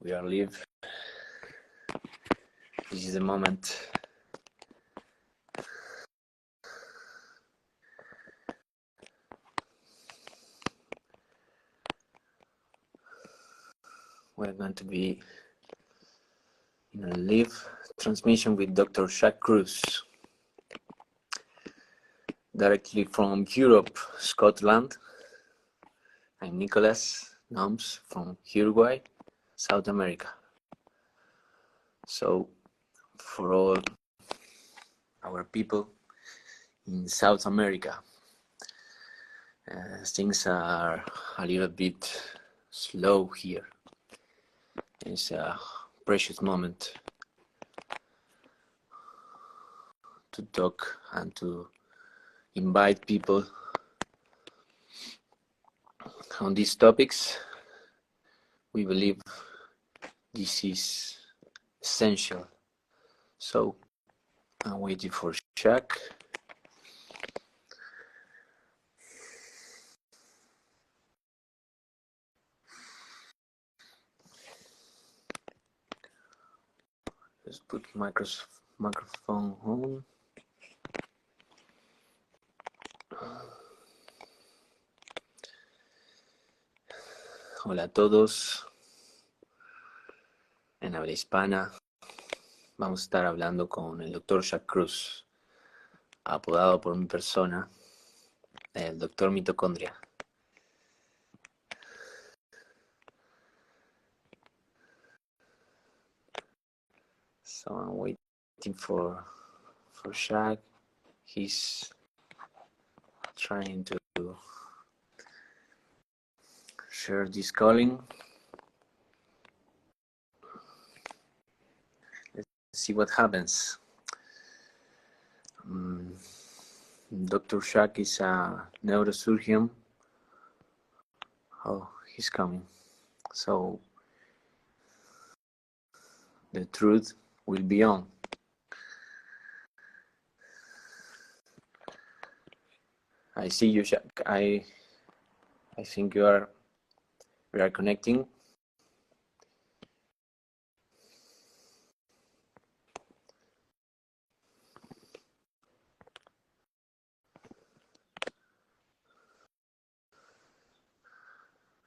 We are live. This is the moment. We're going to be in a live transmission with Dr. Kruse, directly from Europe, Scotland. I'm Nicolás Ogues from Uruguay, South America. So, for all our people in South America, things are a little bit slow here. It's a precious moment to talk and to invite people on these topics. We believe this is essential. So I'm waiting for Jack. Let's put microphone on. Hola a todos. En habla hispana vamos a estar hablando con el Dr. Kruse, apodado por mi persona, el Dr. Mitocondria. So I'm waiting for Shaq. He's trying to share this calling. Let's see what happens. Dr. Shaq is a neurosurgeon. Oh, he's coming. So the truth will be on. I see you, Shaq. I think we are connecting.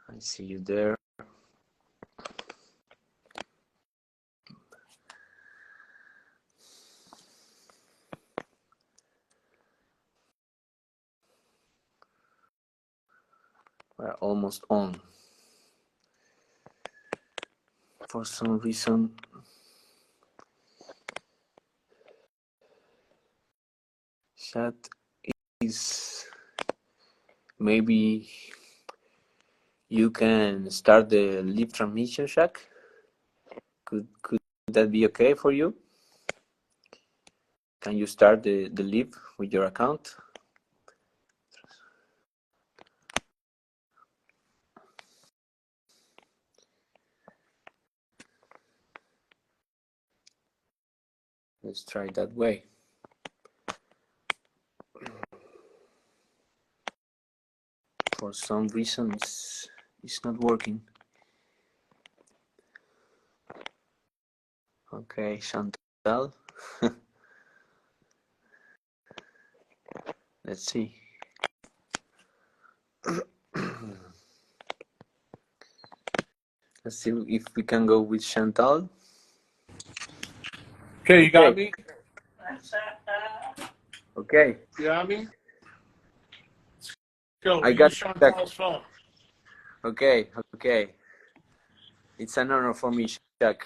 I see you there. We're almost on. For some reason, chat is, maybe you can start the live transmission, Shaq. Could that be okay for you? Can you start the live with your account? Let's try that way. For some reason, it's not working. Okay, Chantal. Let's see. Let's see if we can go with Chantal. Okay, you got me? Okay. You got me? Go. I got Chantal's phone. Okay. It's an honor for me, Shaq.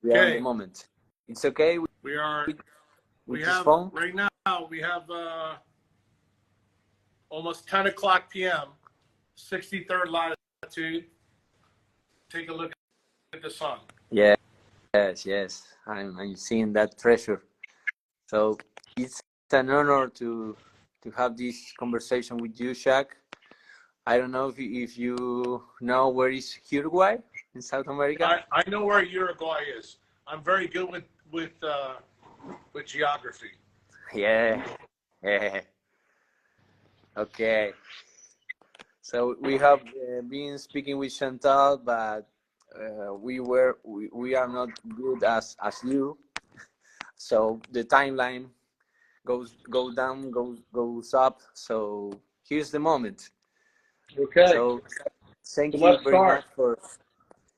We are in the moment. It's okay. We have phone? right now. We have almost 10 o'clock p.m. 63rd latitude. Take a look at the sun. Yes. I'm seeing that treasure. So it's an honor to have this conversation with you, Shaq. I don't know if you know where is Uruguay in South America. I know where Uruguay is. I'm very good with geography. Yeah. Okay. So we have been speaking with Chantal, but we are not good as you. So the timeline goes down, goes up. So here's the moment. Okay. So thank So you let's very start. much for.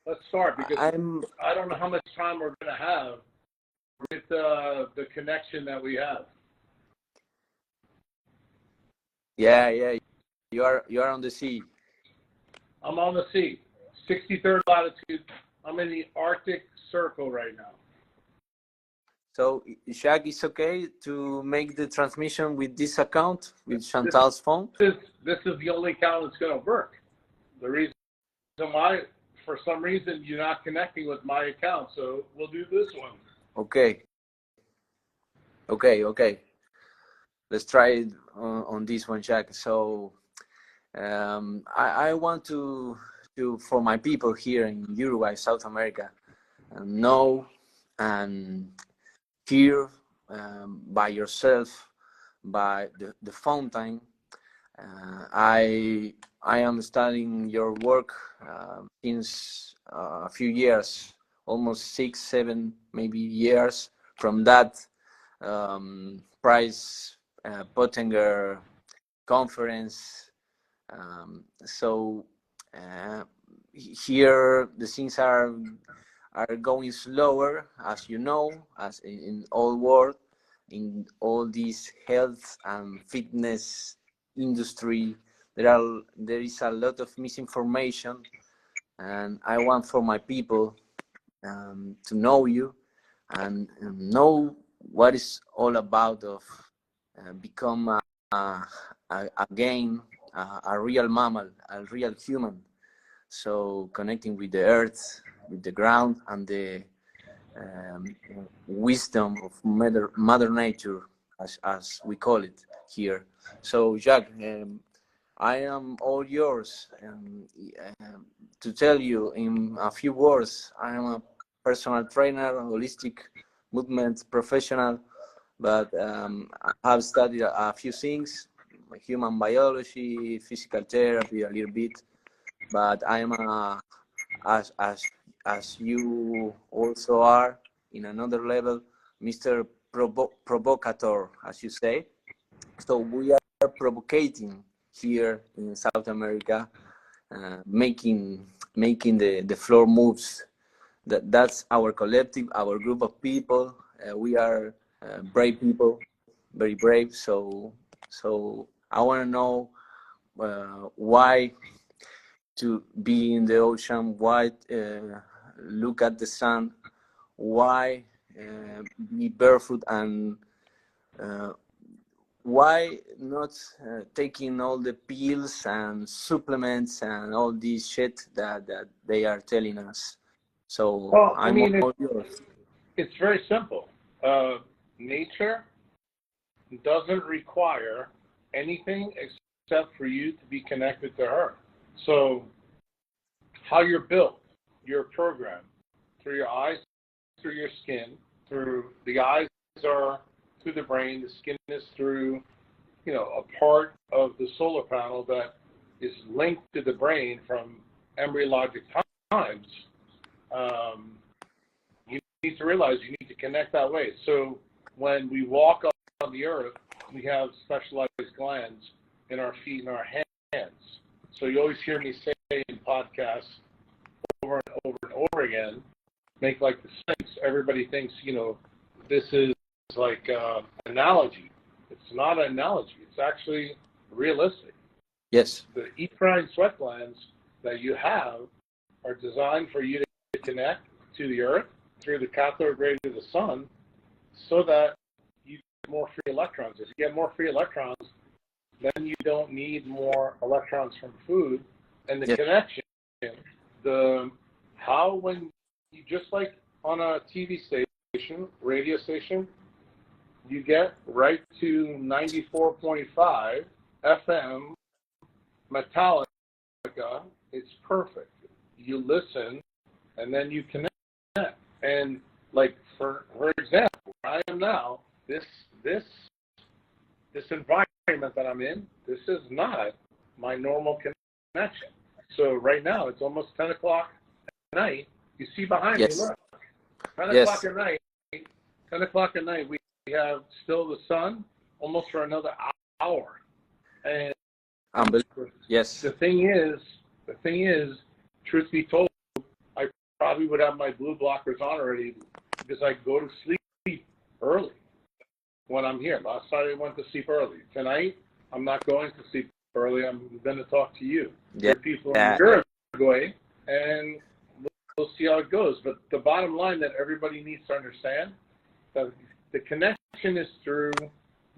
Let's start because I don't know how much time we're going to have with the connection that we have. Yeah. You are on the sea. I'm on the sea, 63rd latitude. I'm in the Arctic Circle right now. So, Shaq, it's okay to make the transmission with this account, with Chantal's phone? This is the only account that's going to work. The reason why, for some reason, you're not connecting with my account, so we'll do this one. Okay. Let's try it on this one, Shaq. So, I want to for my people here in Uruguay, South America, know and hear by yourself, by the fountain. I am studying your work since a few years, almost 6, 7, maybe years from that Price Pottinger conference. So here the things are going slower, as you know, as in all world, in all this health and fitness industry. There is a lot of misinformation, and I want for my people to know you and know what it's all about of become again a real mammal, a real human. So connecting with the earth, with the ground, and the wisdom of mother nature, as we call it here. So Jacques, I am all yours. To tell you in a few words, I am a personal trainer, holistic movement professional, but I have studied a few things, human biology, physical therapy, a little bit, but I am as you also are in another level, Mr. Provocateur, as you say. So we are provocating here in South America, making the floor moves. That's our collective, our group of people. We are brave people, very brave. So I want to know why to be in the ocean, why look at the sun, why be barefoot, and why not taking all the pills and supplements and all this shit that they are telling us. So Well, I'm all yours. It's very simple. Nature doesn't require anything except for you to be connected to her. So how you're built, you're programmed through your eyes, through your skin, through the eyes are through the brain, the skin is through, a part of the solar panel that is linked to the brain from embryologic times. You need to realize you need to connect that way. So when we walk on the earth, we have specialized glands in our feet and our hands. So you always hear me say in podcasts over and over and over again, make like the sense. Everybody thinks, this is like an analogy. It's not an analogy. It's actually realistic. Yes. The epineural sweat glands that you have are designed for you to connect to the earth through the cathode ray to the sun so that you get more free electrons. If you get more free electrons, then you don't need more electrons from food. And the connection, when you, just like on a TV station, radio station, you get right to 94.5 FM Metallica, it's perfect. You listen, and then you connect. And like for example, where I am now, this environment that I'm in, this is not my normal connection. So right now it's almost 10 o'clock at night. You see behind me, look, 10 o'clock at night. 10 o'clock at night. We have still the sun almost for another hour. And yes, the thing is, truth be told, I probably would have my blue blockers on already because I go to sleep early when I'm here. Last night I went to sleep early. Tonight I'm not going to sleep early. I'm going to talk to you. yeah, People in Uruguay, and we'll see how it goes. But the bottom line that everybody needs to understand, that the connection is through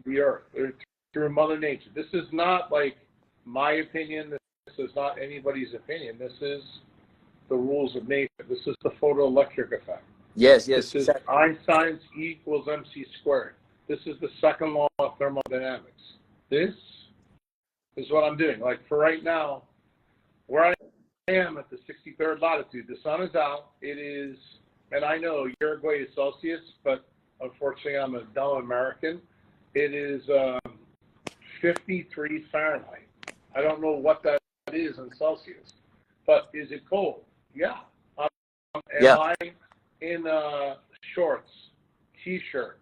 the earth, or through Mother Nature. This is not like my opinion. This is not anybody's opinion. This is the rules of nature. This is the photoelectric effect. yes, This is Einstein's E equals MC squared. This is the second law of thermodynamics. This is what I'm doing. Like for right now, where I am at the 63rd latitude, the sun is out. It is, and I know Uruguay is Celsius, but unfortunately I'm a dumb American. It is 53 Fahrenheit. I don't know what that is in Celsius, but is it cold? Yeah. Am I in shorts, t-shirt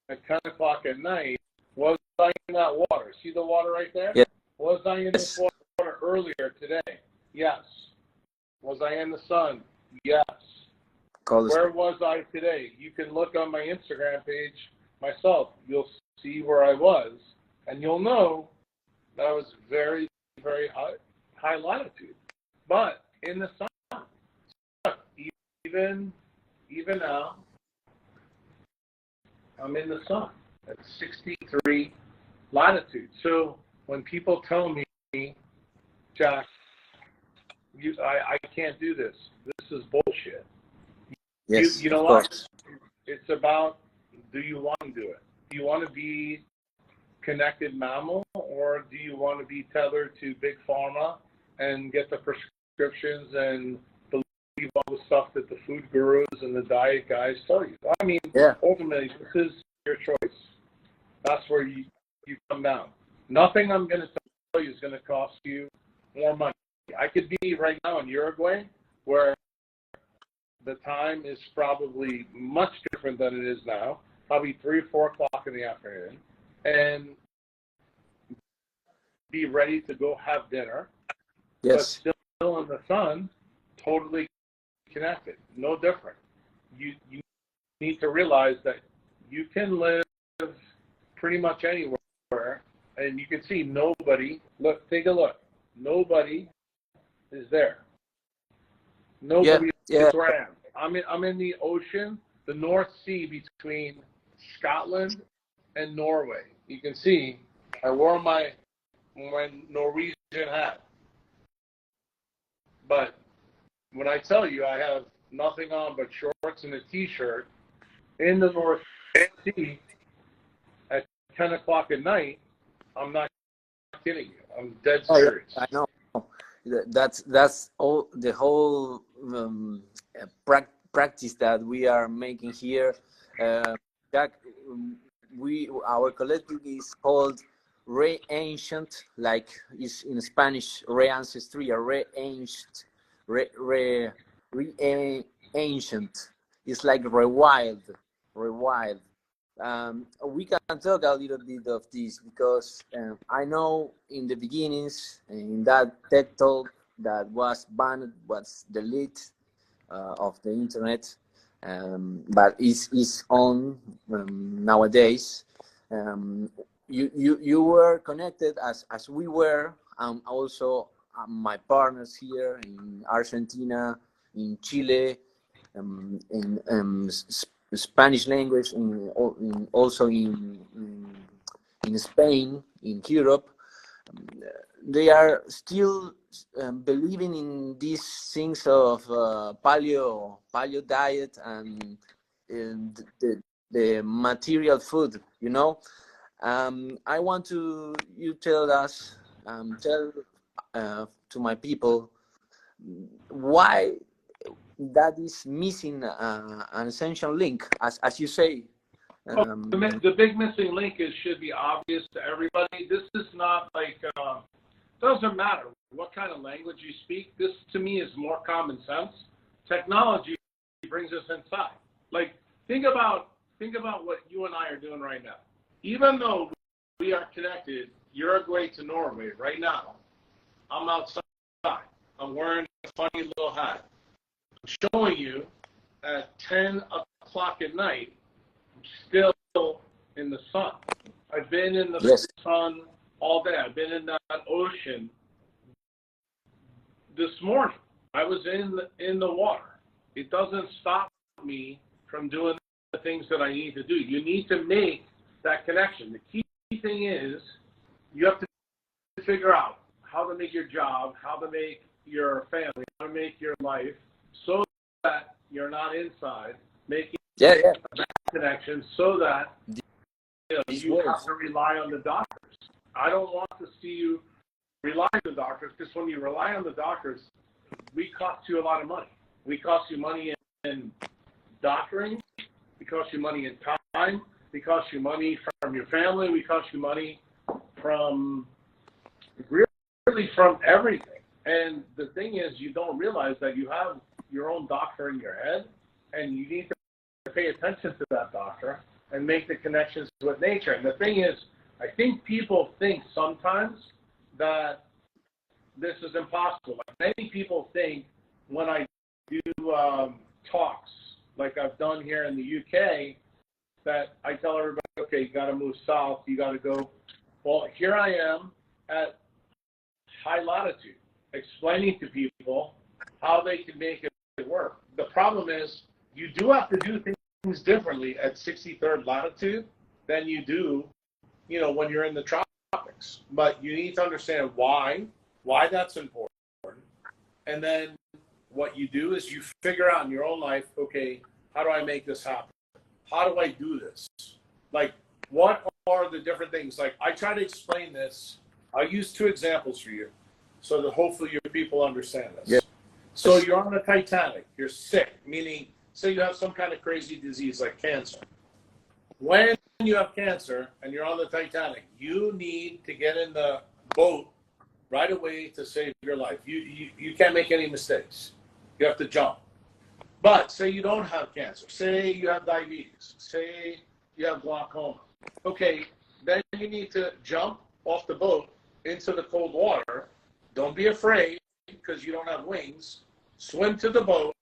at 10 o'clock at night? Was I in that water? See the water right there? Yeah. Was I in this water earlier today? Yes. Was I in the sun? Yes. Where was I today? You can look on my Instagram page myself. You'll see where I was, and you'll know that I was very, very high latitude. But in the sun, even now, I'm in the sun at 63 latitude. So when people tell me, Jack, I can't do this. This is bullshit. yes, you know what? It's about, do you want to do it? Do you want to be connected mammal, or do you want to be tethered to big pharma and get the prescriptions and believe all the stuff that the food gurus and the diet guys tell you? I mean, ultimately, this is your choice. That's where you come down. Nothing I'm going to tell you is going to cost you more money. I could be right now in Uruguay, where the time is probably much different than it is now, probably 3 or 4 o'clock in the afternoon, and be ready to go have dinner, but still in the sun, totally connected, no different. You need to realize that you can live pretty much anywhere, and you can see nobody, take a look, nobody is there. Nobody is where I am. I'm in the ocean, the North Sea between Scotland and Norway. You can see I wore my Norwegian hat. But when I tell you I have nothing on but shorts and a t-shirt in the North Sea at 10 o'clock at night, I'm not kidding you. I'm dead serious. I know. That's all, the whole practice that we are making here. Jack, our collective is called Re-Ancient, like is in Spanish, re-ancestry, re-ancient, re-ancient. It's like rewild. We can talk a little bit of this because I know in the beginnings, in that TED talk that was banned, was deleted of the internet, but is on nowadays. You were connected as we were, also my partners here in Argentina, in Chile, in Spanish language, also in Spain, in Europe. They are still believing in these things of paleo diet and the material food, you know. I want you tell us, to my people, why that is missing an essential link, as you say. The big missing link should be obvious to everybody. This is not like, doesn't matter kind of language you speak. This to me is more common sense. Technology brings us inside. Like think about what you and I are doing right now. Even though we are connected Uruguay to Norway right now, I'm outside. I'm wearing a funny little hat. I'm showing you at 10 o'clock at night, I'm still in the sun. I've been in the sun all day. I've been in that ocean. This morning, I was in the water. It doesn't stop me from doing the things that I need to do. You need to make that connection. The key thing is you have to figure out how to make your job, how to make your family, how to make your life so that you're not inside making a bad connection so that you have to rely on the doctors. I don't want to see you rely on the doctors because when you rely on the doctors, we cost you a lot of money. We cost you money in doctoring, we cost you money in time, we cost you money from your family, we cost you money from really from everything. And the thing is, you don't realize that you have your own doctor in your head, and you need to pay attention to that doctor and make the connections with nature. And the thing is, I think people think sometimes that this is impossible. Like many people think when I do talks, like I've done here in the UK, that I tell everybody, okay, you got to move south, you got to go. Well, here I am at high latitude, explaining to people how they can make it work. The problem is you do have to do things differently at 63rd latitude than you do, when you're in the tropics. But you need to understand why that's important. And then what you do is you figure out in your own life, okay, how do I make this happen? How do I do this? Like, what are the different things? Like, I try to explain this. I'll use 2 examples for you so that hopefully your people understand this. Yeah. So you're on the Titanic. You're sick, meaning, say you have some kind of crazy disease like cancer. When you have cancer and you're on the Titanic, you need to get in the boat right away to save your life. You can't make any mistakes. You have to jump. But say you don't have cancer. Say you have diabetes. Say you have glaucoma. Okay, then you need to jump off the boat into the cold water. Don't be afraid because you don't have wings. Swim to the boat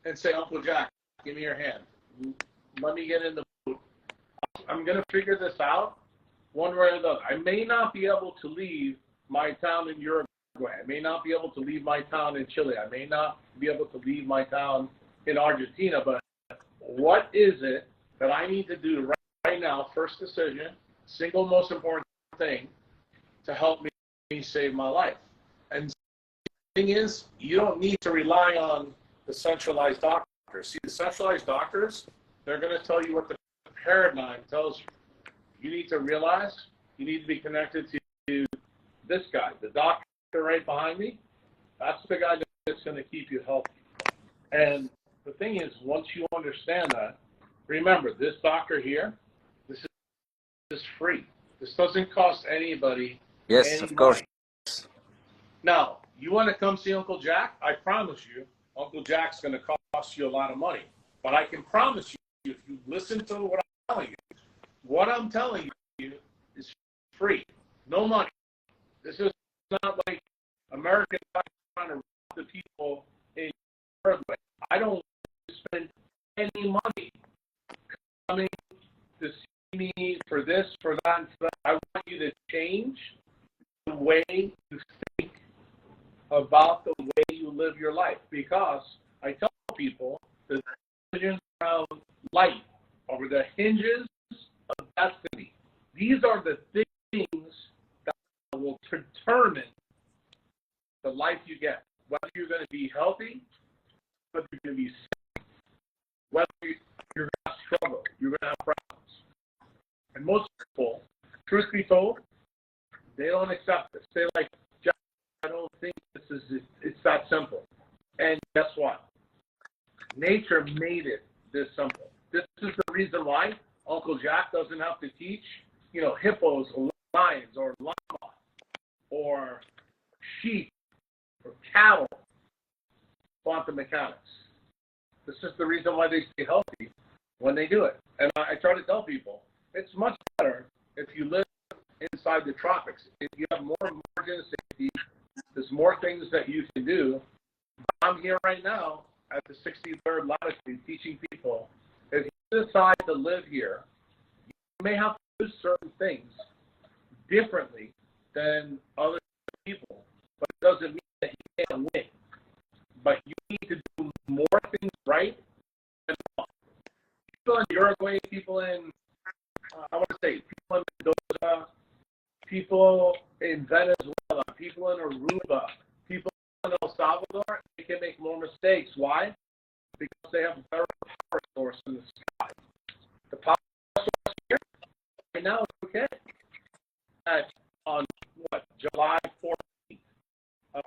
and say, Uncle Jack, give me your hand. Let me get in the boat. I'm going to figure this out one way or the other. I may not be able to leave my town in Uruguay. I may not be able to leave my town in Chile. I may not be able to leave my town in Argentina. But what is it that I need to do right now, first decision, single most important thing to help me save my life? And the thing is, you don't need to rely on the centralized doctors. See, the centralized doctors, they're going to tell you what the paradigm tells you. You need to realize you need to be connected to this guy, the doctor right behind me. That's the guy that's going to keep you healthy. And the thing is, once you understand that, remember, this doctor here, this is free. This doesn't cost anybody any of course. money. Now, you want to come see Uncle Jack? I promise you, Uncle Jack's going to cost you a lot of money. But I can promise you, if you listen to what I'm telling you is free. No money. This is not like American trying to rob the people in Uruguay. I don't spend any money coming to see me for this, for that, and for that. I want you to change the way you think about the way you live your life. Because I tell people the decisions around life are the hinges of destiny. These are the things that will determine the life you get. Whether you're going to be healthy, whether you're going to be sick, whether you're going to struggle, you're going to have problems. And most people, truth be told, they don't accept this. They're like, Jack, I don't think it's that simple. And guess what? Nature made it this simple. This is the reason why Uncle Jack doesn't have to teach, hippos or lions or llama or sheep mechanics. This is the reason why they stay healthy when they do it. And I try to tell people, it's much better if you live inside the tropics. If you have more margin of safety, there's more things that you can do. I'm here right now at the 63rd latitude teaching people, if you decide to live here, you may have to do certain things differently than other people, but it doesn't mean that you can't win. But you need to do more things right than wrong. People in Uruguay, people in, I want to say, people in Mendoza, people in Venezuela, people in Aruba, people in El Salvador, they can make more mistakes. Why? Because they have a better power source in the sky. The power source here, right now, is okay. On July 14th, at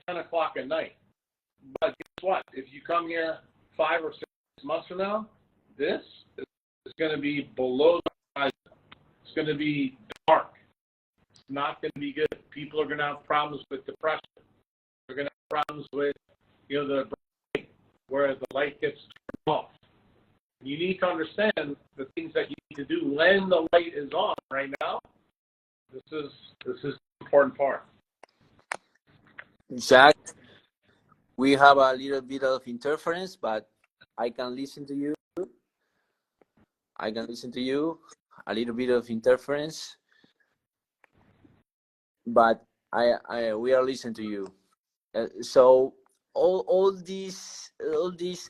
10 o'clock at night. But guess what? If you come here 5 or 6 months from now, this is going to be below the horizon. It's going to be dark. It's not going to be good. People are going to have problems with depression. They're going to have problems with, the brain, where the light gets turned off. You need to understand the things that you need to do when the light is on. Right now, this is the important part. Jack, we have a little bit of interference, but I can listen to you. I can listen to you. A little bit of interference, but we are listening to you. So all these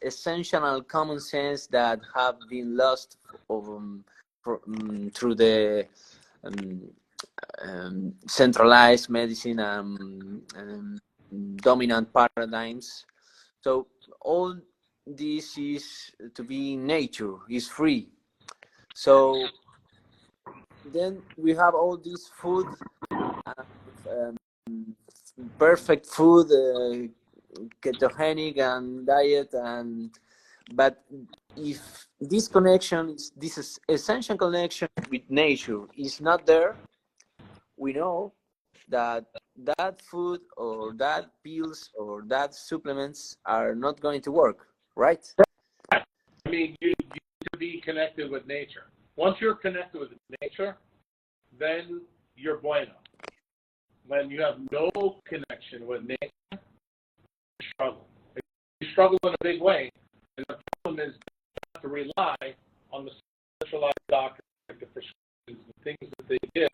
essential and common sense that have been lost through the centralized medicine and dominant paradigms. So all this is to be in nature, is free. So then we have all this food, perfect food, ketogenic and diet, but if this connection, this essential connection with nature is not there, we know that food or that pills or that supplements are not going to work, right? I mean, you need to be connected with nature. Once you're connected with nature, then you're bueno. When you have no connection with nature, you struggle. You struggle in a big way. And the problem is you have to rely on the centralized doctors, like the prescriptions, the things that they give.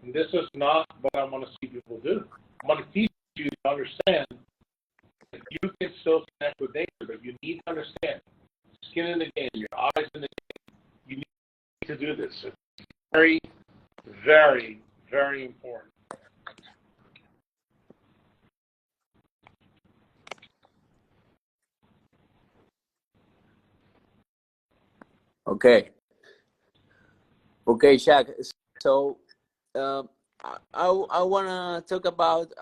And this is not what I want to see people do. I want to teach you to understand that you can still connect with nature, but you need to understand skin in the game, your eyes in the game. You need to do this. It's very, very, very important. Okay, Shaq. So I wanna talk about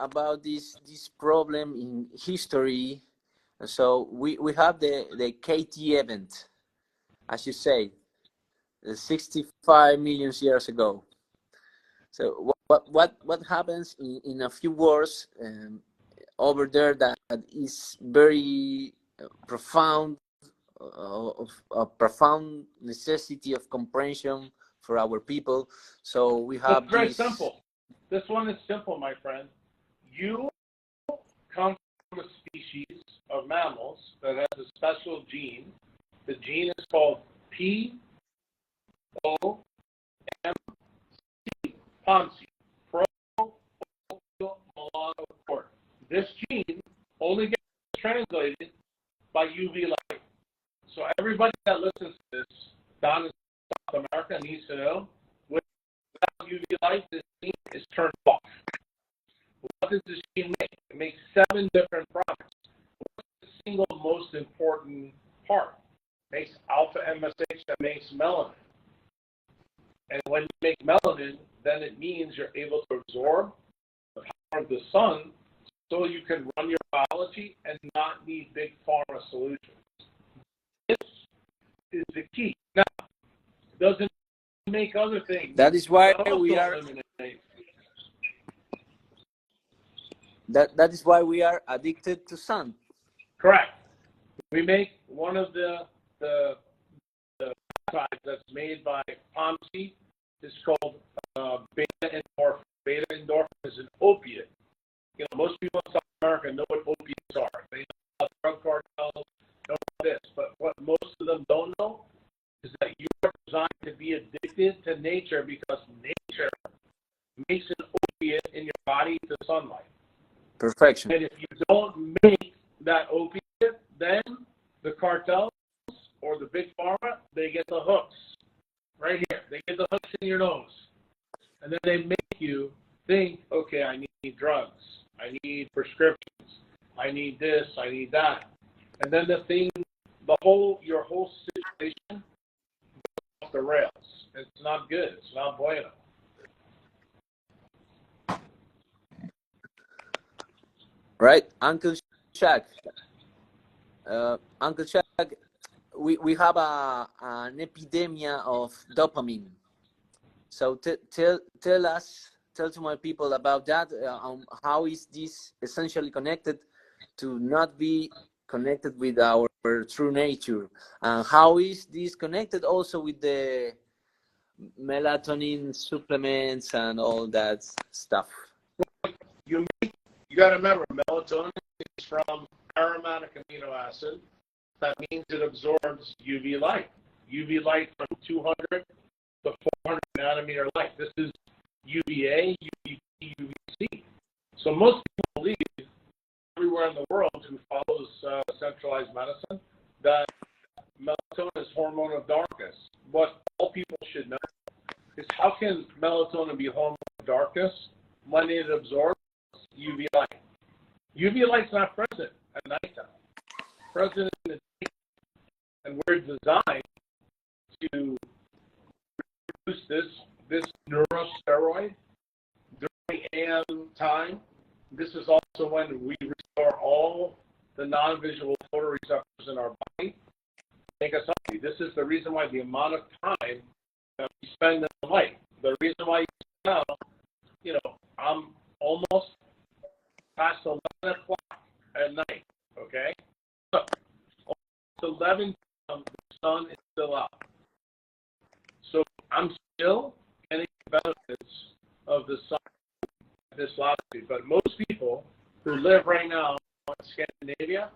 this problem in history. So we have the KT event, as you say, 65 million years ago. So what happens in a few words over there that is very profound, of a profound necessity of comprehension for our people. So we have It's very simple. This one is simple, my friend. You come from a species of mammals that has a special gene. The gene is called POMC, POMC, pro-melanocortin. This gene only gets translated by UV light. So everybody that listens to this down in South America needs to know, without UV light, this gene is turned off. What does this gene make? It makes 7 different products. What's the single most important part? It makes alpha MSH that makes melanin. And when you make melanin, then it means you're able to absorb the power of the sun so you can run your biology and not need big pharma solutions. This is the key. Now, it doesn't make other things. That is why we are. that is why we are addicted to sun. Correct. We make one of the peptides that's made by palm seed is called beta endorphin. Beta endorphin is an opiate. You know, most people in South America know what opiates are. They know about drug cartels, know about this. But what most of them don't know is that you are designed to be addicted to nature because nature makes an opiate in your body to sunlight. Perfection. And if you don't make that opiate, then the cartels or the big pharma, they get the hooks right here. They get the hooks in your nose. And then they make you think, okay, I need drugs. I need prescriptions. I need this. I need that. And then your whole situation goes off the rails. It's not good. It's not bueno. Right, Uncle Shaq. Uncle Shaq, we have an epidemic of dopamine. So tell to my people about that. How is this essentially connected to not be connected with our true nature? And how is this connected also with the melatonin supplements and all that stuff? You got to remember, melatonin is from aromatic amino acid. That means it absorbs UV light. UV light from 200 to 400 nanometer light. This is UVA, UVB, UVC. So most people believe, everywhere in the world who follows centralized medicine, that melatonin is hormone of darkness. What all people should know is how can melatonin be hormone of darkness when it absorbs UV light? UV light's not present at nighttime. It's present in the day. And we're designed to produce this neurosteroid during AM time. This is also when we restore all the non-visual photoreceptors in our body, make us healthy. This is the reason why the amount of time that we spend in the light. The reason why now, I'm almost past 11 o'clock at night, okay? So, almost 11, the sun is still out. So I'm still getting the benefits of the sun at this latitude. But most people who live right now in Scandinavia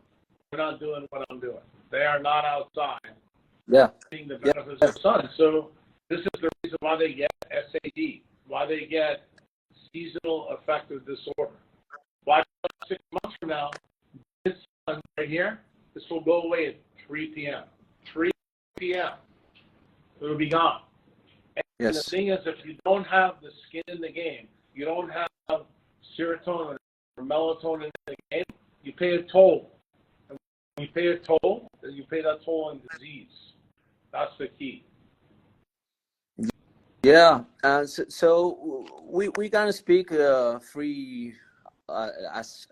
are not doing what I'm doing. They are not outside seeing the benefits of the sun. So this is the reason why they get SAD, why they get seasonal affective disorder. Why 6 months from now, this sun right here, this will go away at 3 p.m. 3 p.m. It'll be gone. And the thing is, if you don't have the skin in the game, you don't have serotonin or melatonin in the game, you pay a toll. And when you pay a toll, you pay that toll in disease. That's the key. Yeah, so we can speak free as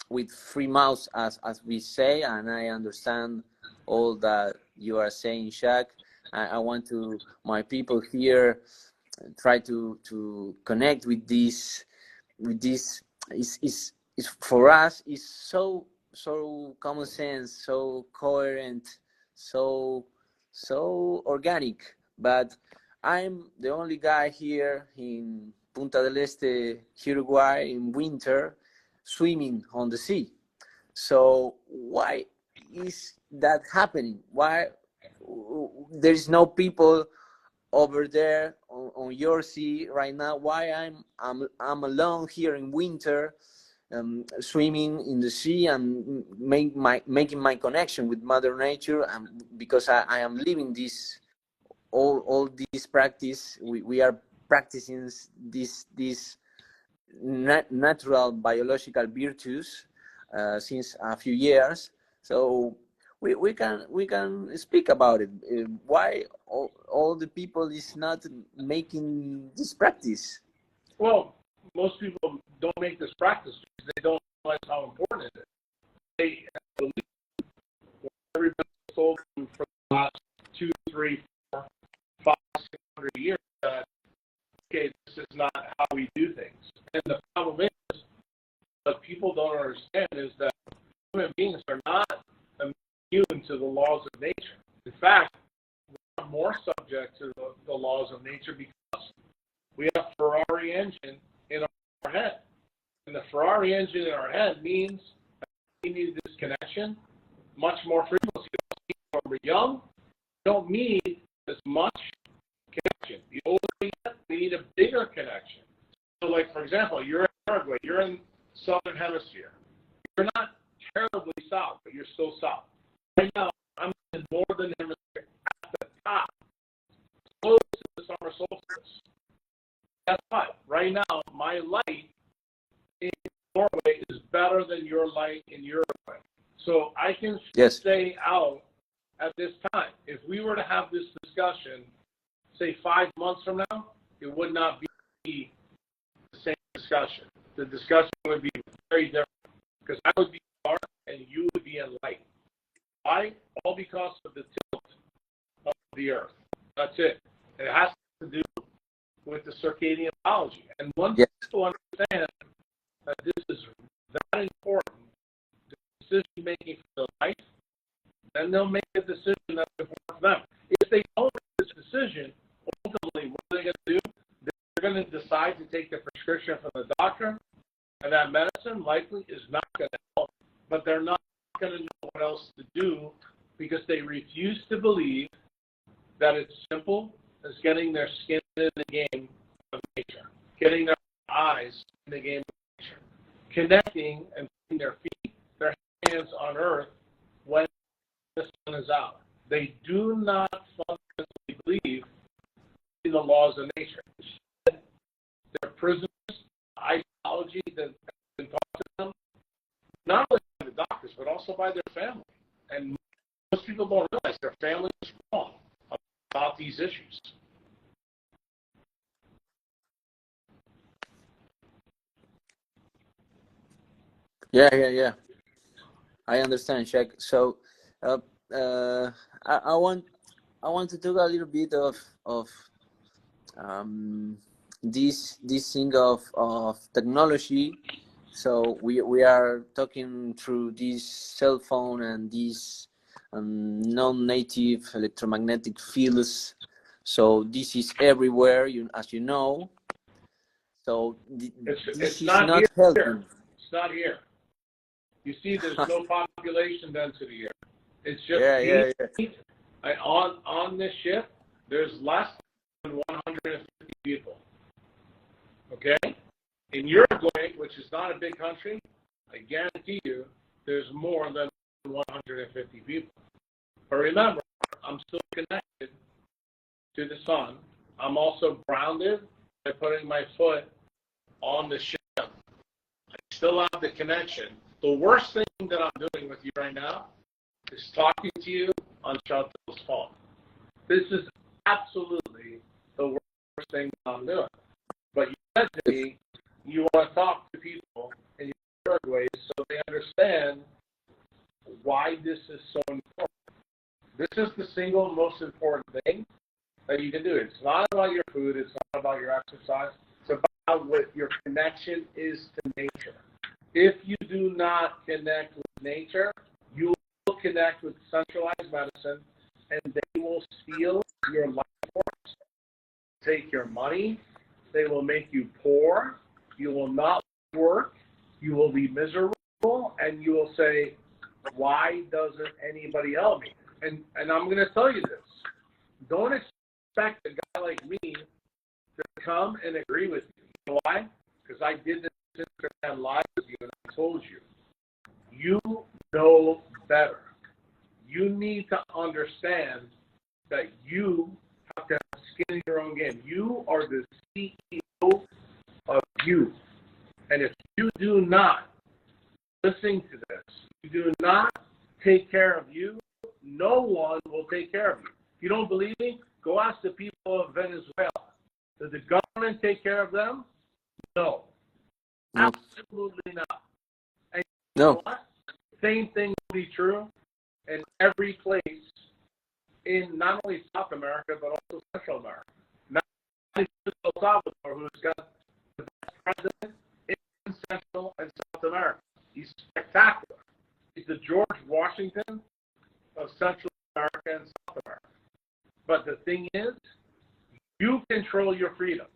with free mouth as we say, and I understand all that you are saying, Shaq. I want to my people here try to connect with this is for us is so common sense, so coherent, so organic, but I'm the only guy here in Punta del Este, Uruguay, in winter, swimming on the sea. So why is that happening? Why there's no people over there on your sea right now? Why I'm alone here in winter, swimming in the sea and making my connection with Mother Nature, and because I am living this. All this practice, we are practicing this natural biological virtues since a few years. So we can speak about it. Why all the people is not making this practice? Well, most people don't make this practice because they don't realize how important it is. They believe what everybody told them for the last 2, 3, 4, 5, 600 years that, okay, this is not how we do things. And the problem is that people people don't understand is that human beings are not immune to the laws of nature. In fact, we are more subject to the laws of nature because we have a Ferrari engine in our head. And the Ferrari engine in our head means that we need this connection, much more frequency. When we're young, we don't need as much connection. The older we get, we need a bigger connection. So, like, for example, you're in Uruguay, you're in Southern Hemisphere. You're not terribly south, but you're still south. Right now, I'm in the Northern Hemisphere at the top, close to the summer solstice. Guess what? Right now, my light in Norway is better than your light in Uruguay. So I can stay out at this time. If we were to have this discussion, say 5 months from now, it would not be the same discussion. The discussion would be very different because I would be dark and you would be in light. Why? All because of the tilt of the Earth. That's it. And it has to do with the circadian biology. And once people understand that this is that important to decision making for their life, then they'll make a decision that's important for them. If they don't make this decision, ultimately, what are they going to do? They're going to decide to take the prescription from the doctor, and that medicine likely is not going to help, but they're not going to know what else to do because they refuse to believe that it's simple as getting their skin in the game of nature, getting their eyes in the game of nature, connecting and putting their feet, their hands on earth when the sun is out. They do not fundamentally believe in the laws of nature. They're prisoners of ideology that has been taught to them, not only by the doctors, but also by their family. And most people don't realize their family is wrong about these issues. Yeah. I understand, Shaq. So, I want to talk a little bit of this thing of technology. So we are talking through this cell phone and these non-native electromagnetic fields. So this is everywhere, as you know. So this is not helping. It's not here. You see, there's no population density here. It's just me. On this ship, there's less than 150 people. Okay? In Uruguay, which is not a big country, I guarantee you there's more than 150 people. But remember, I'm still connected to the sun. I'm also grounded by putting my foot on the ship. I still have the connection. The worst thing that I'm doing with you right now is talking to you on Chantal's phone. This is absolutely the worst thing that I'm doing. But you said to me, you want to talk to people in Uruguay so they understand why this is so important. This is the single most important thing that you can do. It's not about your food. It's not about your exercise. It's about what your connection is to nature. If you do not connect with nature, you will connect with centralized medicine, and they will steal your life force, take your money. They will make you poor. You will not work. You will be miserable, and you will say, why doesn't anybody help me? And I'm going to tell you this. Don't expect a guy like me to come and agree with you. You know why? Because I did this Instagram live with you, and I told you. You know better. You need to understand that you have to have skin in your own game. You are the CEO of you. And if you do not listen to this, you do not take care of you, no one will take care of you. If you don't believe me, go ask the people of Venezuela. Does the government take care of them? No. Absolutely not. And you know what? Same thing will be true in every place in not only South America, but also Central America. Not only El Salvador, who's got the best president in Central and South America. thing is, you control your freedom.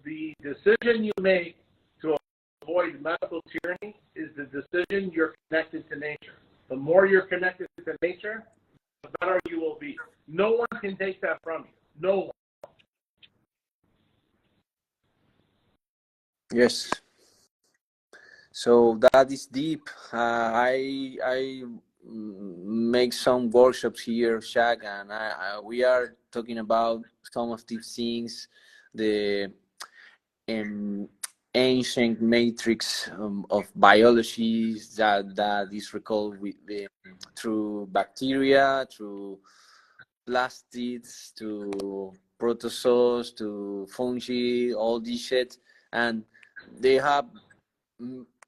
The decision you make to avoid medical tyranny is the decision you're connected to nature. The more you're connected to nature, the better you will be. No one can take that from you. No one. Yes. So that is deep. I make some workshops here, Shaq, and we are talking about some of these things, the ancient matrix of biology that is recalled with through bacteria, through plastids, to protozoos, to fungi, all this shit, and they have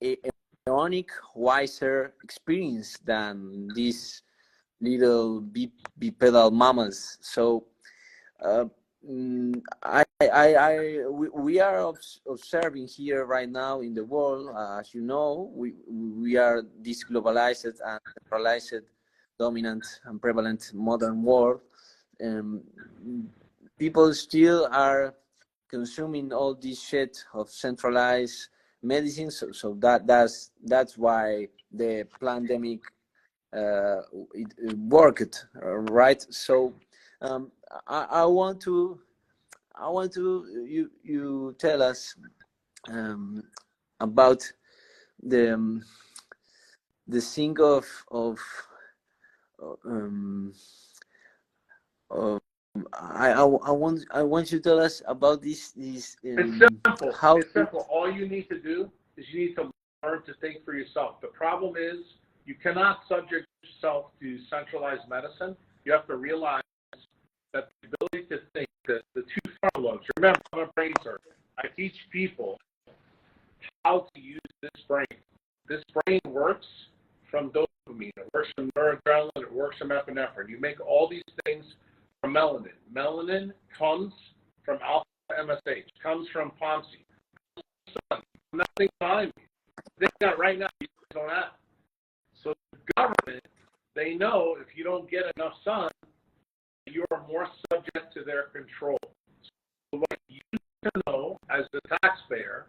a unique, wiser experience than these little bipedal mammals. So we are observing here right now in the world, as you know, we are this globalized and centralized, dominant and prevalent modern world. People still are consuming all this shit of centralized medicine, so that's why the pandemic it worked, right? So I want to you tell us about the thing of um, I want you to tell us about this It's simple. how It's simple. All you need to do is you need to learn to think for yourself. The problem is you cannot subject yourself to centralized medicine. You have to realize that the ability to think, the two frontal lobes. Remember, I'm a brain surgeon. I teach people how to use this brain. This brain works from dopamine. It works from noradrenaline. It works from epinephrine. You make all these things from melanin. Melanin comes from alpha MSH, comes from POMC. Nothing behind me. They got right now, you don't have. So the government, they know if you don't get enough sun, you are more subject to their control. So what you need to know as the taxpayer,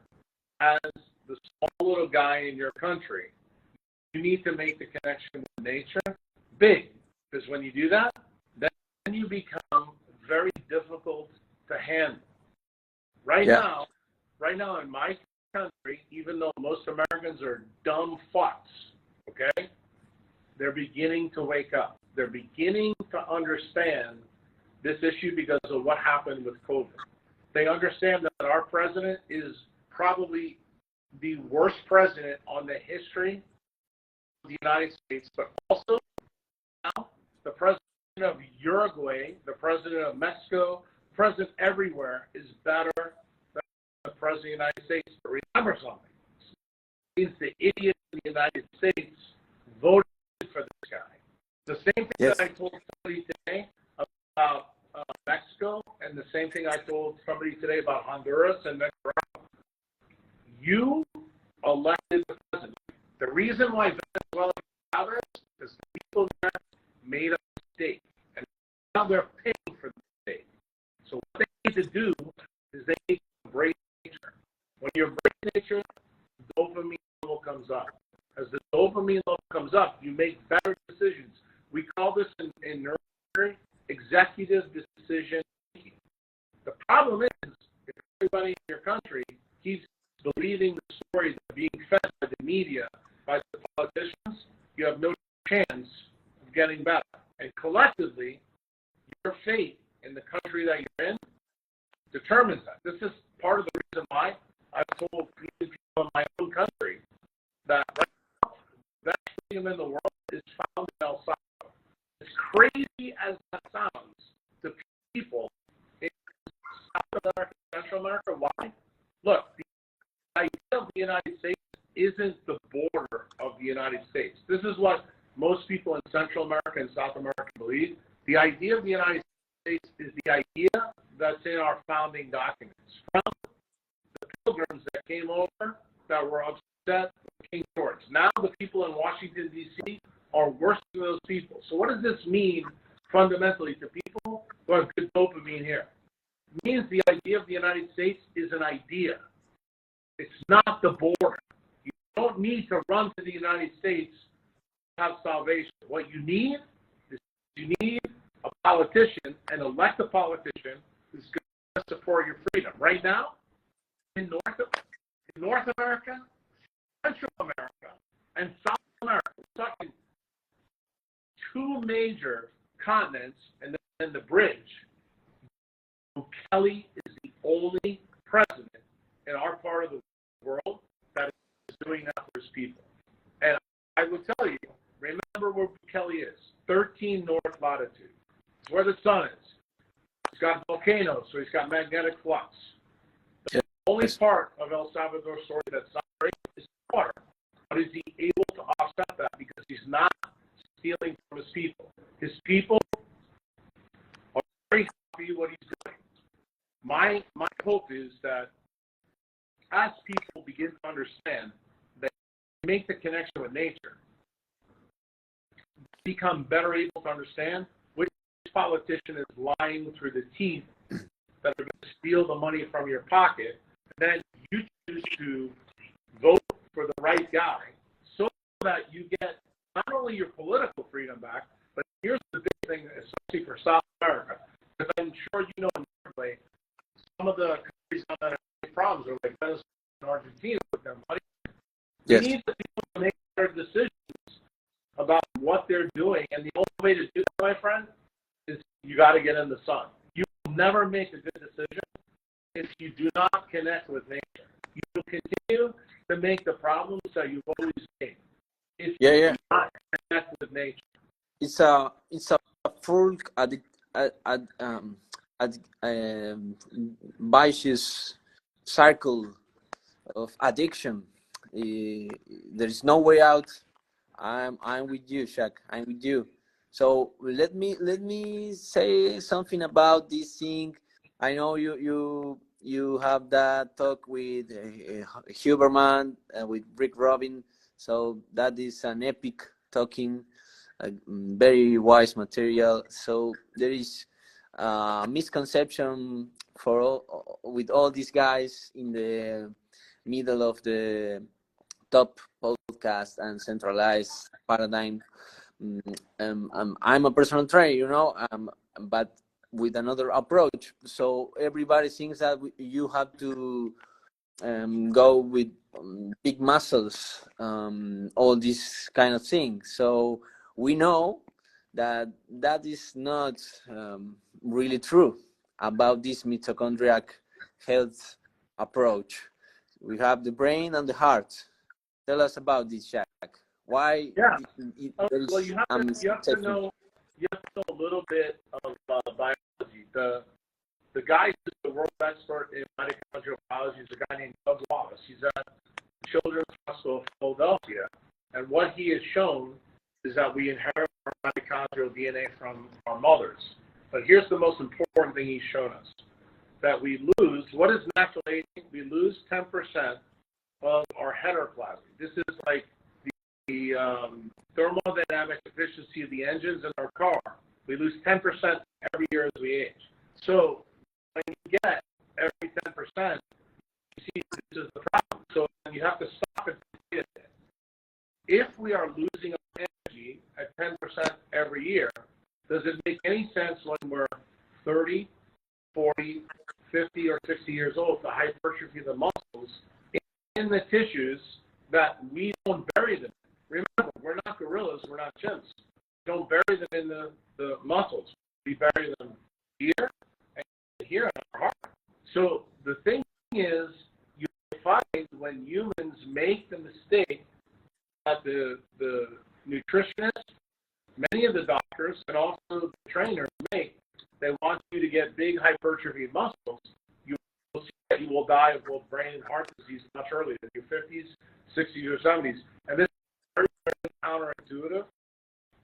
as the small little guy in your country, you need to make the connection with nature big. Because when you do that, then you become very difficult to handle. Right now in my country, even though most Americans are dumb fucks, okay, they're beginning to wake up. They're beginning to understand this issue because of what happened with COVID. They understand that our president is probably the worst president on the history of the United States, but also now the president of Uruguay, the president of Mexico, the president everywhere is better than the president of the United States. But remember something. Means the idiots in the United States voted for this guy. The same thing that I told somebody today about Mexico, and the same thing I told somebody today about Honduras and Nicaragua. You elected the president. The reason why Venezuela is power is the people there made a mistake, and now they're paying for the mistake. So what they need to do is they need to embrace nature. When you embrace nature, dopamine level comes up. As the dopamine level comes up, you make better decisions. We call this in neurosurgery executive decision making. The problem is, if everybody in your country keeps believing the stories that are being fed by the media, by the politicians, you have no chance of getting better. And collectively, your fate in the country that you're in determines that. This is part of the reason why I've told people in my own country that right now, the best freedom in the world is found in El Salvador. As crazy as that sounds to people in South America, Central America, why? Look, the idea of the United States isn't the border of the United States. This is what most people in Central America and South America believe. The idea of the United States is the idea that's in our founding documents. From the pilgrims that came over that were upset with King George. Now the people in Washington, D.C. are worse than those people. So what does this mean fundamentally to people who have good dopamine here. It means the idea of the United States is an idea. It's not the border. You don't need to run to the United States to have salvation. What you need is a politician and elect a politician who's going to support your freedom. Right now, in North America, Central America, and South America, we're talking two major continents and then the bridge. Kelly is the only president in our part of the world that is doing that for his people. And I will tell you, remember where Kelly is, 13 north latitude. It's where the sun is. He's got volcanoes, so he's got magnetic flux. The only part of El Salvador's story that's not great is water. But is he able to offset that because he's not stealing from his people? His people are very happy with what he's doing. My hope is that as people begin to understand that they make the connection with nature, become better able to understand which politician is lying through the teeth that are going to steal the money from your pocket, and then you choose to vote for the right guy so that you get not only your political freedom back, but here's the big thing, especially for South America, because I'm sure you know in Uruguay, some of the countries that have problems are like Venezuela and Argentina with their money. Yes. We need the people to make their decisions about what they're doing, and the only way to do that, my friend, is you got to get in the sun. You will never make a good decision if you do not connect with nature. You will continue to make the problems that you've always made if you do not connect with nature. It's a full vicious circle of addiction. There is no way out. I'm with you, Shaq. I'm with you. So let me say something about this thing. I know you have that talk with Huberman with Rick Rubin. So that is an epic talking, very wise material. So there is misconception with all these guys in the middle of the top podcast and centralized paradigm. I'm a personal trainer, but with another approach. So everybody thinks that you have to go with big muscles, all these kind of things. So we know that is not really true about this mitochondrial health approach. We have the brain and the heart. Tell us about this, Jack. Why? Yeah. Well, you have to know a little bit of biology. The guy who's the world expert in mitochondrial biology is a guy named Doug Wallace. He's at Children's Hospital of Philadelphia, and what he has shown is that we inherit our mitochondrial DNA from our mothers. But here's the most important thing he's shown us: that we lose. What is natural aging? We lose 10% of our heteroplasmy. This is like the thermodynamic efficiency of the engines in our car. We lose 10% every year as we age. So when you get every 10%, you see this is the problem. So you have to stop and think it. If we are losing our energy at 10% every year, does it make any sense when we're 30, 40, 50, or 60 years old to hypertrophy the muscles in the tissues that we don't bury them in? Remember, we're not gorillas, we're not chimps. We don't bury them in the muscles. We bury them here and here in our heart. So the thing is, you find when humans make the mistake that the nutritionists, many of the doctors, and also the trainers make, they want you to get big hypertrophy muscles. You will see that you will die of both brain and heart disease much earlier, in your 50s, 60s, or 70s. And this is very, very counterintuitive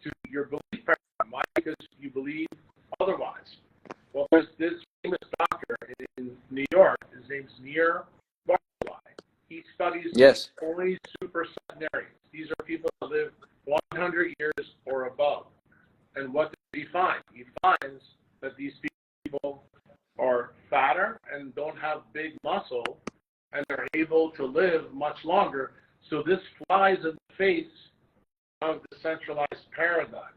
to your belief paradigm. Why? Because you believe otherwise. Well, there's this famous doctor in New York. His name's Nir Barkley. He studies only supercentenarians. These are people that live 100 years or above. And what did he find? He finds that these people are fatter and don't have big muscle, and they're able to live much longer. So this flies in the face of the centralized paradigm.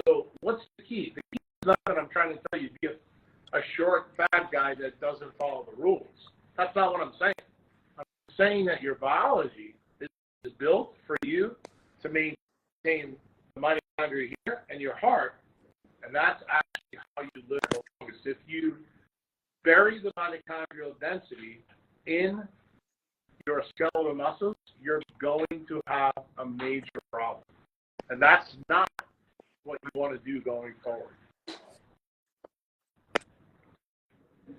So what's the key? The key is not that I'm trying to tell you be a short, fat guy that doesn't follow the rules. That's not what I'm saying. I'm saying that your biology is built for you to maintain the mitochondria here and your heart, and that's actually how you live the longest. If you bury the mitochondrial density in your skeletal muscles, you're going to have a major problem. And that's not what you want to do going forward.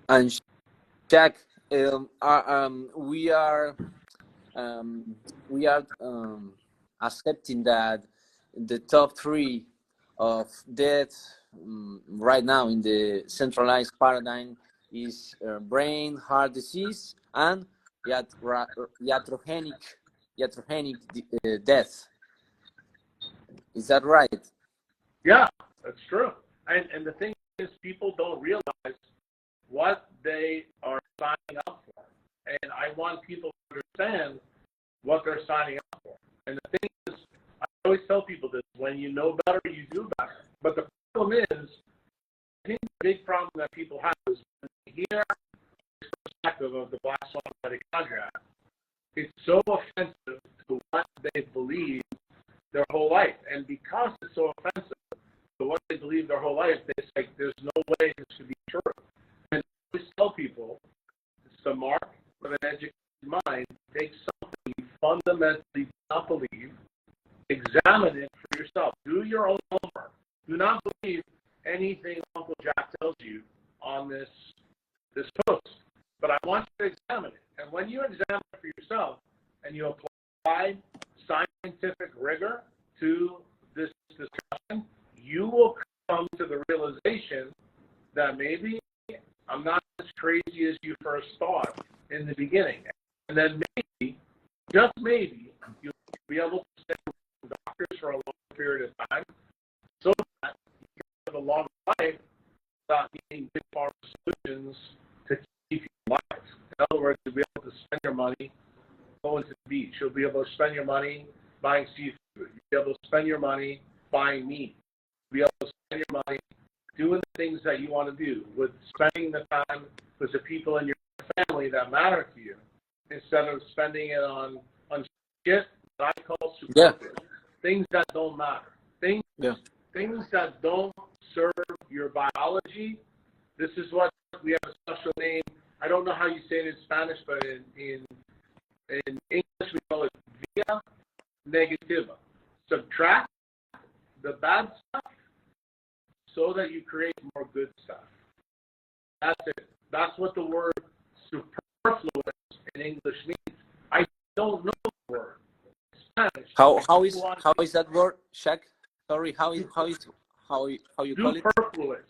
And Jack, we are accepting that the top three of death right now in the centralized paradigm is brain, heart disease, and iatrogenic death. Is that right? Yeah, that's true. And the thing is, people don't realize what they are signing up for. And I want people to understand what they're signing up for. And the thing is, I always tell people this, when you know better, you do better. But the problem is, I think the big problem that people have is when they hear the perspective of the black swan mitochondria, it's so offensive to what they believe their whole life. And because it's so offensive to what they believe their whole life, they say, there's no way this could be true. And I always tell people, it's the mark of an educated mind. Take something you fundamentally do not believe, examine it for yourself. Do your own homework. Do not believe anything Uncle Jack tells you on this post. But I want you to examine it. And when you examine it for yourself and you apply scientific rigor to this discussion, you will come to the realization that maybe I'm not as crazy as you first thought in the beginning. And then maybe, just maybe, you'll be able to stay with doctors for a long period of time so that you can live a long life without needing big pharma solutions to keep you alive. In other words, you'll be able to spend your money going to the beach. You'll be able to spend your money buying seafood. You'll be able to spend your money buying meat. You'll be able to spend your money doing the things that you want to do, with spending the time with the people in your family that matter to you, instead of spending it on shit that I call superfluous, things that don't matter, things that don't serve your biology. This is what we have a special name. I don't know how you say it in Spanish, but in English we call it via negativa. Subtract the bad stuff so that you create more good stuff. That's it. That's what the word superfluous in English means. I don't know the word in Spanish. How is that word, Shaq? Sorry, how you call it? Superfluous. SUPERFLOUS.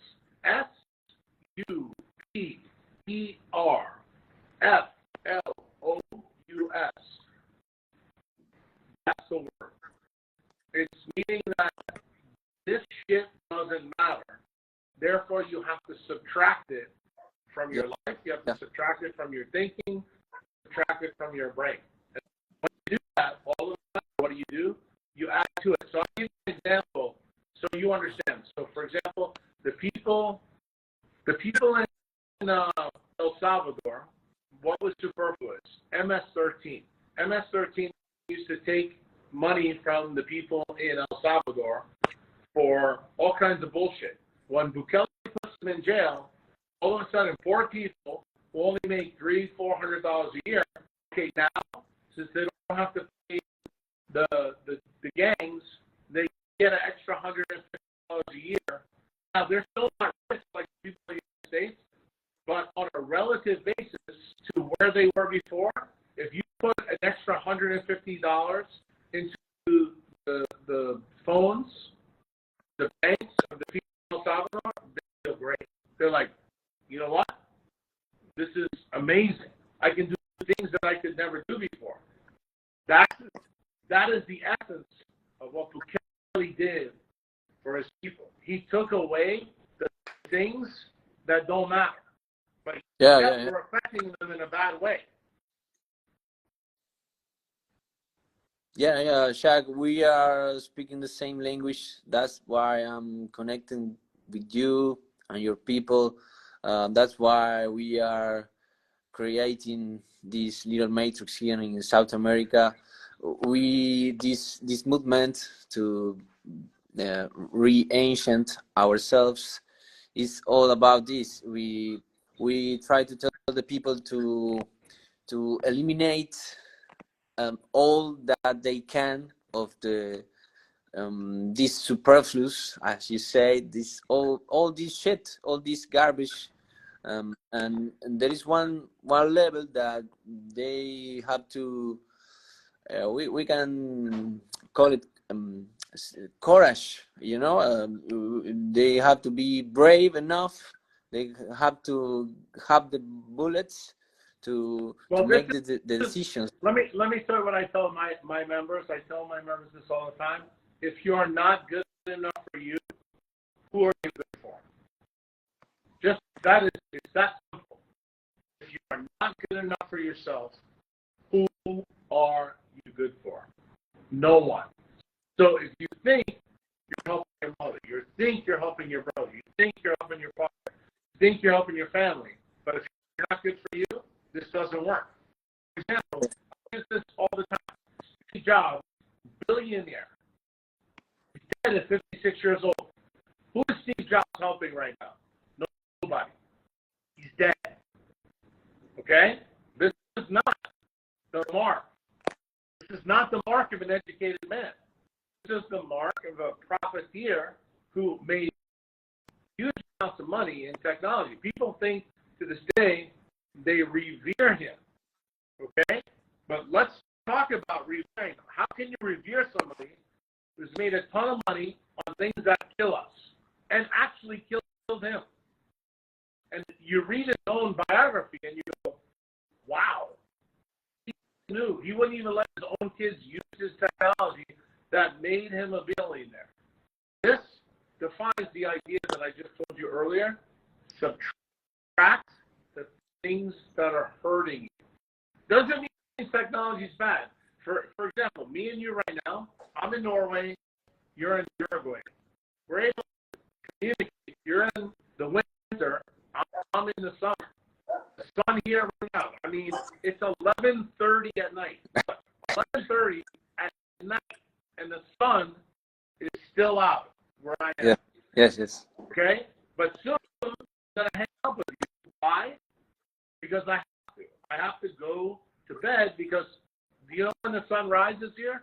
That's the word. It's meaning that this shit doesn't matter. Therefore, you have to subtract it from your life. You have to subtract it from your thinking, subtract it from your brain. And when you do that, all of a sudden, what do? You add to it. So I'll give you an example so you understand. So, for example, the people in El Salvador, what was superfluous? MS-13. MS-13 used to take money from the people in El Salvador for all kinds of bullshit. When Bukele puts them in jail, all of a sudden, poor people who only make $300-400 a year. Okay, now since they don't have to pay the gangs, they get an extra $150 a year. Now they're still not rich like people in the United States, but on a relative basis to where they were before, if you put an extra $150 into the phones, the banks of the people in El Salvador, they feel great. They're like, you know what? This is amazing. I can do things that I could never do before. That is the essence of what Bukele did for his people. He took away the things that don't matter. But yeah. we're affecting them in a bad way. Yeah, Shaq, we are speaking the same language. That's why I'm connecting with you and your people. That's why we are creating this little matrix here in South America. This movement to re-ancient ourselves is all about this. We try to tell the people to eliminate all that they can of the this superfluous, as you say, this all this shit, all this garbage, and there is one level that they have to. We can call it courage. You know, they have to be brave enough. They have to have the bullets to make the decisions. Let me tell you what I tell my members. I tell my members this all the time. If you are not good enough for you, who are you good for? Just that is, it's that simple. If you are not good enough for yourself, who are you good for? No one. So if you think you're helping your mother, you think you're helping your brother, you think you're helping your father, you think you're helping your family, but if you're not good for you, this doesn't work. For example, I use this all the time. Steve Jobs, billionaire. He's dead at 56 years old. Who is Steve Jobs helping right now? Nobody. He's dead. Okay? This is not the mark. This is not the mark of an educated man. This is the mark of a profiteer who made huge amounts of money in technology. People think to this day they revere him. Okay? But let's talk about revering. How can you revere somebody who's made a ton of money on things that kill us and actually killed him? And you read his own biography and you go, wow. He knew. He wouldn't even let his own kids use his technology that made him a billionaire. This defines the idea that I just told you earlier. Subtract the things that are hurting you. Doesn't mean technology is bad. For example, me and you right now, I'm in Norway, you're in Uruguay. We're able to communicate. You're in the winter, I'm in the summer. The sun here right now. I mean, it's 11:30 at night. 11:30 at night, and the sun is still out where I am. Yeah. Yes. Okay? But soon I'm going to hang up with you. Why? Because I have to. I have to go to bed because, you know when the sun rises here?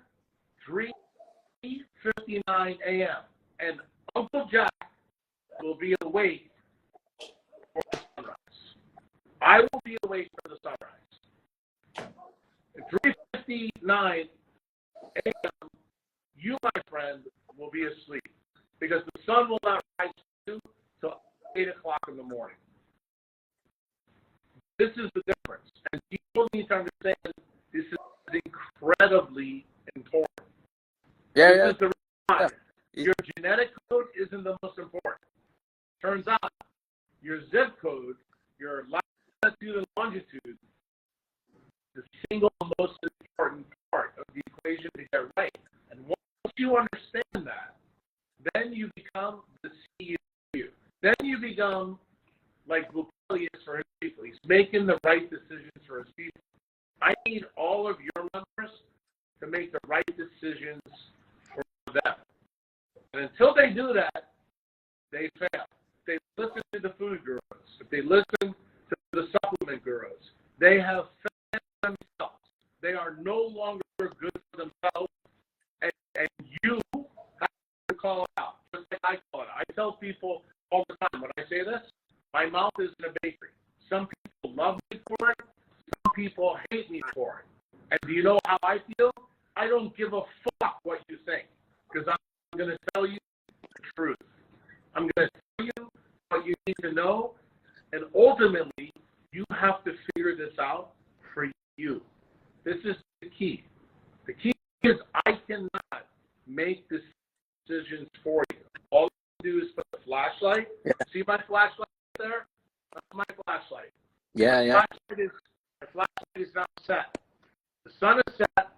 3:59 a.m. And Uncle Jack will be awake for the sunrise. I will be awake for the sunrise. At 3:59 a.m., you, my friend, will be asleep because the sun will not rise until 8 o'clock in the morning. This is the difference. And people need to understand this is incredibly important. Yeah. This is the reason. Your genetic code isn't the most important. Turns out your zip code, your latitude and longitude, the single most important part of the equation to get right. And once you understand that, then you become the CEO. Then you become like Bukele is for his people. He's making the right decisions for his people. I need all of your members to make the right decisions for them. And until they do that, they fail. If they listen to the food gurus, if they listen to the supplement gurus, they have failed themselves. They are no longer good for themselves, and you have to call it out. Just like I call it out. I tell people all the time when I say this, my mouth is in a bakery. Some people love me for it. Some people hate me for it. And do you know how I feel? I don't give a fuck what you think because I'm going to tell you the truth. I'm going to tell you what you need to know, and ultimately, you have to figure this out for you. This is the key. The key is I cannot make decisions for you. All you do is put the flashlight. Yeah. See my flashlight there? That's my flashlight. Yeah, yeah. My flashlight is now set. The sun is set,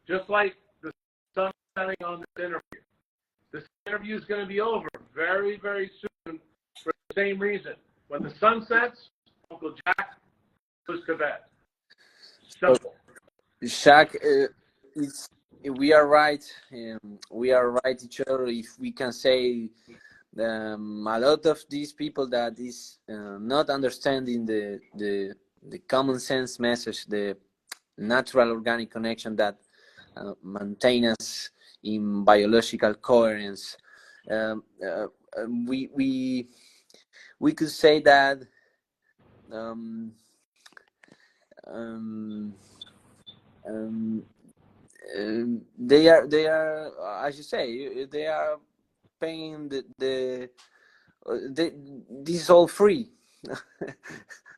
just like the sun is setting on this interview. This interview is going to be over very, very soon for the same reason. When the sun sets, Uncle Jack goes to bed. Simple. Shaq, we are right. We are right each other if we can say a lot of these people that is not understanding the common sense message, the natural organic connection that maintain us in biological coherence. We could say that they are as you say, they are paying this is all free.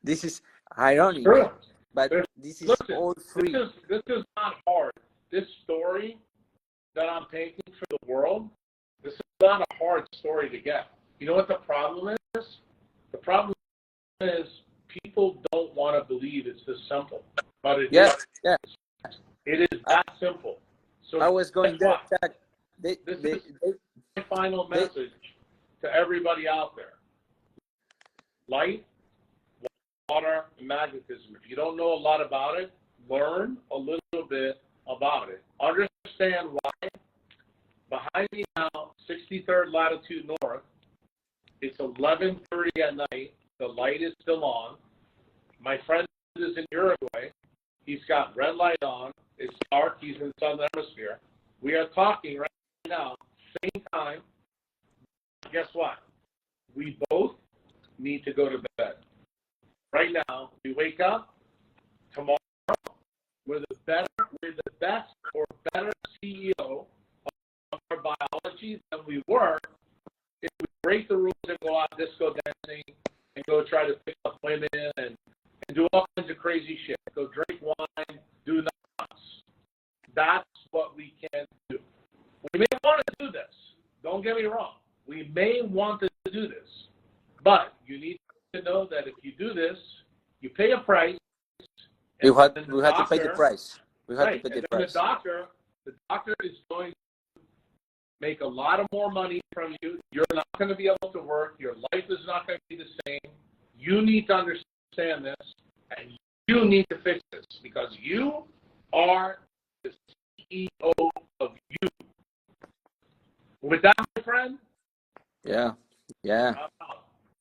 This is ironic, Sure. but this is all free. This is not hard. This story that I'm painting for the world, this is not a hard story to get. You know what the problem is? The problem is people don't want to believe it's this simple, but it is. Yeah. It is that simple. So I was going there. This is my final message to everybody out there. Light, water, and magnetism. If you don't know a lot about it, learn a little bit about it. Understand why. Behind me now, 63rd latitude north, it's 11:30 at night. The light is still on. My friend is in Uruguay. He's got red light on. It's dark. He's in the southern hemisphere. We are talking right now, same time. Guess what? We both need to go to bed. Right now, we wake up. Tomorrow, we're the best or better CEO of our biology than we were if we break the rules and go out disco dancing and go try to pick up women and do all kinds of crazy shit. Go drink wine, do nuts. That's what we can do. We may want to do this. Don't get me wrong. We may want to do this. But you need to know that if you do this, you pay a price. We have to pay the price. We have to pay the price. The doctor is going to make a lot of more money from you. You're not going to be able to work. Your life is not going to be the same. You need to understand this, and you need to fix this because you are the CEO of you. With that, my friend? Yeah.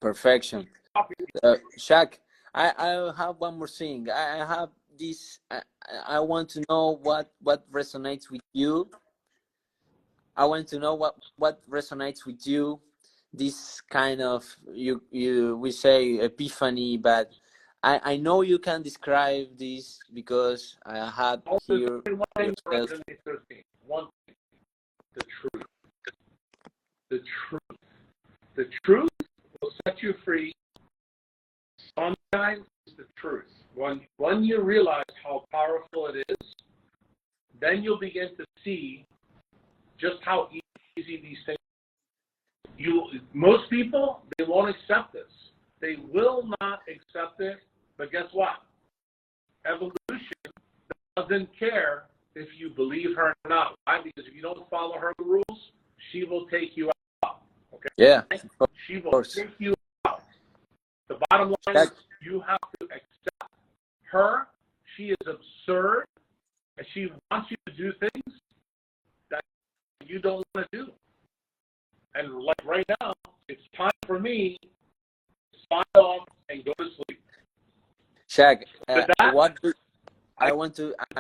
Perfection. Shaq, I have one more thing. I have this. I want to know what resonates with you. I want to know what resonates with you. This kind of we say epiphany, but I know you can describe this because I had here yourself. One thing, the truth. The truth. The truth will set you free. Sometimes it's the truth. When you realize how powerful it is, then you'll begin to see just how easy these things are. Most people, they won't accept this. They will not accept it, but guess what? Evolution doesn't care if you believe her or not. Why? Because if you don't follow her rules, she will take you out. Okay? Yeah, she will take you out. The bottom line is you have to accept her. She is absurd, and she wants you to do things that you don't want to do. And like right now, it's time for me to sign off and go to sleep. Shaq, I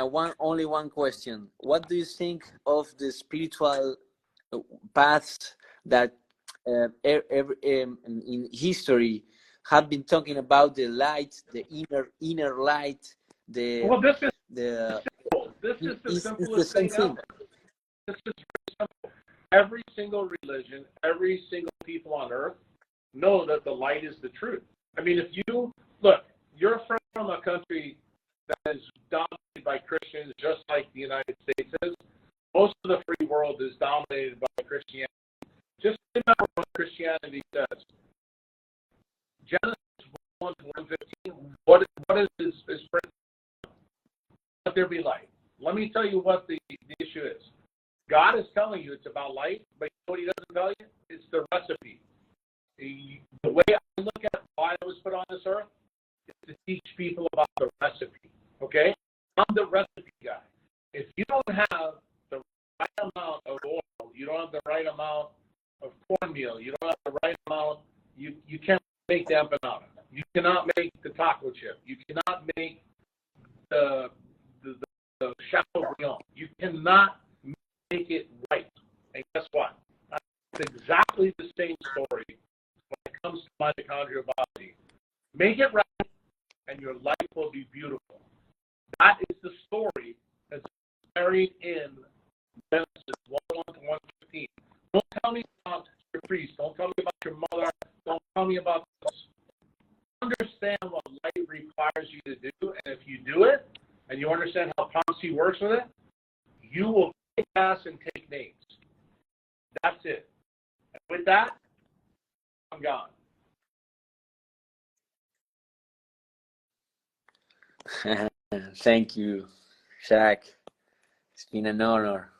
want only one question. What do you think of the spiritual paths that in history have been talking about the light, the inner light, the this is the simple. This is the simplest the same thing ever. This is very simple. Every single religion, every single people on earth know that the light is the truth. I mean, if you look, you're from a country that is dominated by Christians, just like the United States is. Most of the free world is dominated by Christianity. Just remember when Christianity Christianity says. Genesis 1 to 115, what is let there be light. Let me tell you what the issue is. God is telling you it's about light, but you know what he doesn't tell you? It's the recipe. The way I look at why I was put on this earth is to teach people about the recipe, okay? I'm the recipe guy. If you don't have the right amount of oil, you don't have the right amount of cornmeal, you don't have the right amount, you can't make the empanada. You cannot make the taco chip. You cannot make the Chateaubriand. You cannot make it right. And guess what? It's exactly the same story when it comes to mitochondrial body. Make it right, and your life will be beautiful. That is the story that's buried in Genesis 1:1 to 1:15. Don't tell me about your priest. Don't tell me about your mother. Don't tell me about this. Understand what light requires you to do, and if you do it, and you understand how Pomsey works with it, you will kick ass and take names. That's it. And with that, I'm gone. Thank you, Shaq. It's been an honor.